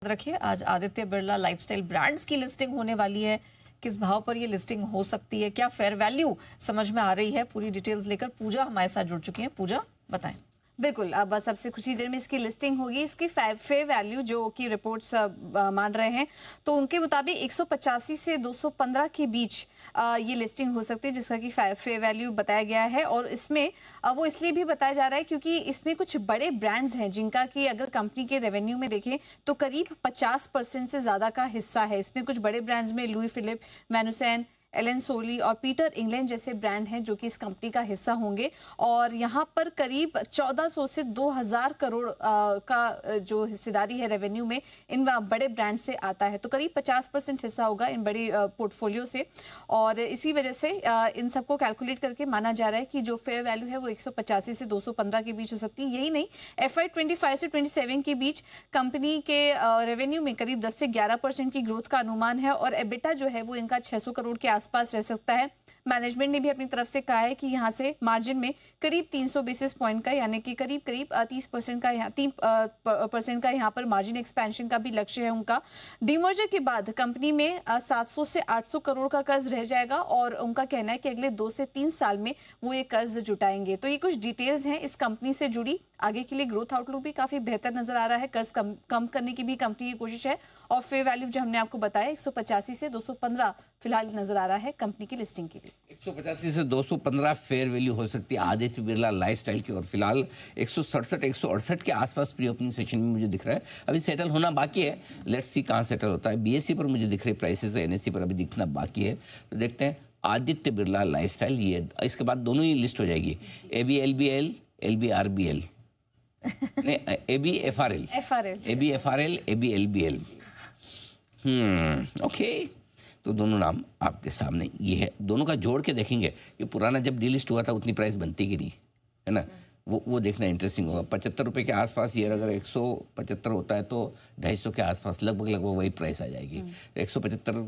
रखिए आज Aditya Birla lifestyle brands की लिस्टिंग होने वाली है। किस भाव पर ये लिस्टिंग हो सकती है, क्या फेयर वैल्यू समझ में आ रही है, पूरी डिटेल्स लेकर पूजा हमारे साथ जुड़ चुकी हैं। पूजा बताएं। बिल्कुल, अब बस अब से कुछ ही देर में इसकी लिस्टिंग होगी। इसकी फेयर वैल्यू जो कि रिपोर्ट्स मान रहे हैं, तो उनके मुताबिक 185 से 215 के बीच ये लिस्टिंग हो सकती है, जिसका कि फेयर वैल्यू बताया गया है। और इसमें वो इसलिए भी बताया जा रहा है क्योंकि इसमें कुछ बड़े ब्रांड्स हैं जिनका कि अगर कंपनी के रेवेन्यू में देखें तो करीब 50% से ज़्यादा का हिस्सा है। इसमें कुछ बड़े ब्रांड्स में लुई फिलिप, मैनुसन, एलन सोली और पीटर इंग्लैंड जैसे ब्रांड हैं जो कि इस कंपनी का हिस्सा होंगे। और यहाँ पर करीब 1400 से 2000 करोड़ का जो हिस्सेदारी है रेवेन्यू में इन बड़े ब्रांड से आता है। तो करीब 50% हिस्सा होगा इन बड़ी पोर्टफोलियो से। और इसी वजह से इन सबको कैलकुलेट करके माना जा रहा है कि जो फेयर वैल्यू है वो 185 से 215 के बीच हो सकती है। यही नहीं, FY 25 से 27 के बीच कंपनी के रेवेन्यू में करीब 10 से 11% की ग्रोथ का अनुमान है। और एबिटा जो है वो इनका 600 करोड़ के आसपास रह सकता है। मैनेजमेंट ने भी अपनी तरफ से कहा है कि यहां से मार्जिन में करीब 300 बेसिस पॉइंट का, यानी कि करीब 30% का, 3% का यहां पर मार्जिन एक्सपेंशन का भी लक्ष्य है उनका। डीमर्जर के बाद कंपनी में 700 से 800 करोड़ का कर्ज रह जाएगा और उनका कहना है कि अगले 2 से 3 साल में वो ये कर्ज जुटाएंगे। तो ये कुछ डिटेल्स हैं इस कंपनी से जुड़ी। आगे के लिए ग्रोथ आउटलुक भी काफी बेहतर नजर आ रहा है। कर्ज कम करने की भी कंपनी की कोशिश है। और फेयर वैल्यू जो हमने आपको बताया 185 से 215 फिलहाल नजर आ रहा है कंपनी की लिस्टिंग के लिए। 185 से 215 फेयर वैल्यू हो सकती है आदित्य बिरला लाइफस्टाइल की। और फिलहाल 167 168 के आसपास प्री ओपनिंग सेशन में मुझे दिख रहा है। अभी सेटल होना बाकी है, लेट्स सी कहाँ सेटल होता है। BSE पर मुझे दिख रहे प्राइसेस है, NSE पर अभी दिखना बाकी है। तो देखते हैं आदित्य बिरला लाइफस्टाइल, ये इसके बाद दोनों ही लिस्ट हो जाएगी। ABLBL, LBRBL, ABFRL, ABLBL। Okay, तो दोनों नाम आपके सामने ये है। दोनों का जोड़ के देखेंगे कि पुराना जब डीलिस्ट हुआ था उतनी प्राइस बनती कि नहीं, है ना, वो देखना इंटरेस्टिंग होगा। 75 रुपये के आसपास ये अगर 175 होता है तो 250 के आसपास लगभग वही प्राइस आ जाएगी। 175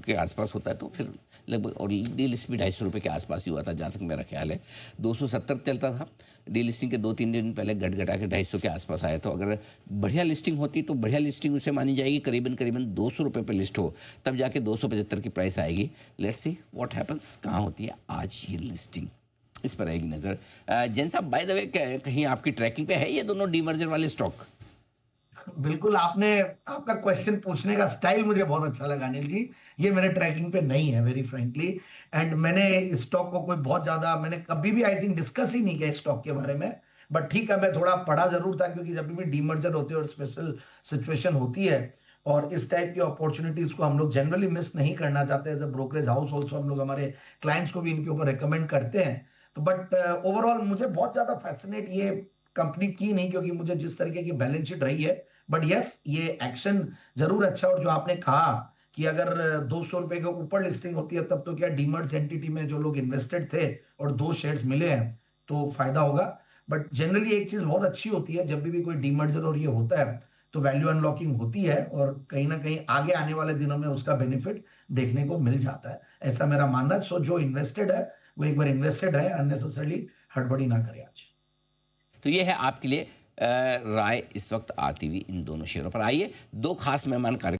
के आसपास होता है तो फिर लगभग, और डी लिस्ट भी 250 रुपये के आसपास ही हुआ था जहाँ तक मेरा ख्याल है। 270 चलता था, डी लिस्टिंग के 2-3 दिन पहले घटा के 250 के आसपास आया। तो अगर बढ़िया लिस्टिंग होती तो बढ़िया लिस्टिंग उसे मानी जाएगी, करीबन 200 रुपये पर लिस्ट हो तब जाके 275 की प्राइस आएगी। लेट्स सी व्हाट हैपन्स, कहाँ होती है आज ये लिस्टिंग, इस पर आएगी नजर। जैन साहब, बाय द वे कहीं आपकी ट्रैकिंग पे है ये दोनों डीमर्जर वाले स्टॉक? बिल्कुल, आपका क्वेश्चन पूछने का स्टाइल मुझे बहुत अच्छा लगा अनिल जी। ये मेरे ट्रैकिंग पे नहीं है वेरी फ्रेंकली। एंड मैंने इस स्टॉक को कोई बहुत ज्यादा, मैंने कभी भी आई थिंक डिस्कस ही नहीं किया स्टॉक के बारे में। बट ठीक है, मैं थोड़ा पढ़ा जरूर था क्योंकि जब भी डीमर्जर होते हैं और स्पेशल सिचुएशन होती है और इस टाइप की अपॉर्चुनिटीज को हम लोग जनरली मिस नहीं करना चाहते। As a brokerage house also हम लोग हमारे क्लाइंट्स को भी इनके ऊपर रिकमेंड करते हैं। तो बट ओवरऑल मुझे बहुत ज्यादा फैसिनेट ये कंपनी की नहीं, क्योंकि मुझे जिस तरीके की बैलेंस शीट रही है। बट यस, ये एक्शन जरूर अच्छा। और जो आपने कहा कि अगर 200 रुपए के ऊपर लिस्टिंग होती है तब तो क्या डीमर्ज एंटिटी में जो लोग इन्वेस्टेड थे और 2 शेयर्स मिले हैं तो फायदा होगा। बट जनरली एक चीज बहुत अच्छी होती है, जब भी कोई डीमर्जर और ये होता है तो वैल्यू अनलॉकिंग होती है और कहीं ना कहीं आगे आने वाले दिनों में उसका बेनिफिट देखने को मिल जाता है, ऐसा मेरा मानना है। सो जो इन्वेस्टेड है वो एक बार इन्वेस्टेड है, अननेसेसरली हड़बड़ी ना करे आज। तो ये है आपके लिए राय इस वक्त आती हुई इन दोनों शेयरों पर। आइए, 2 खास मेहमान कार्यक्रम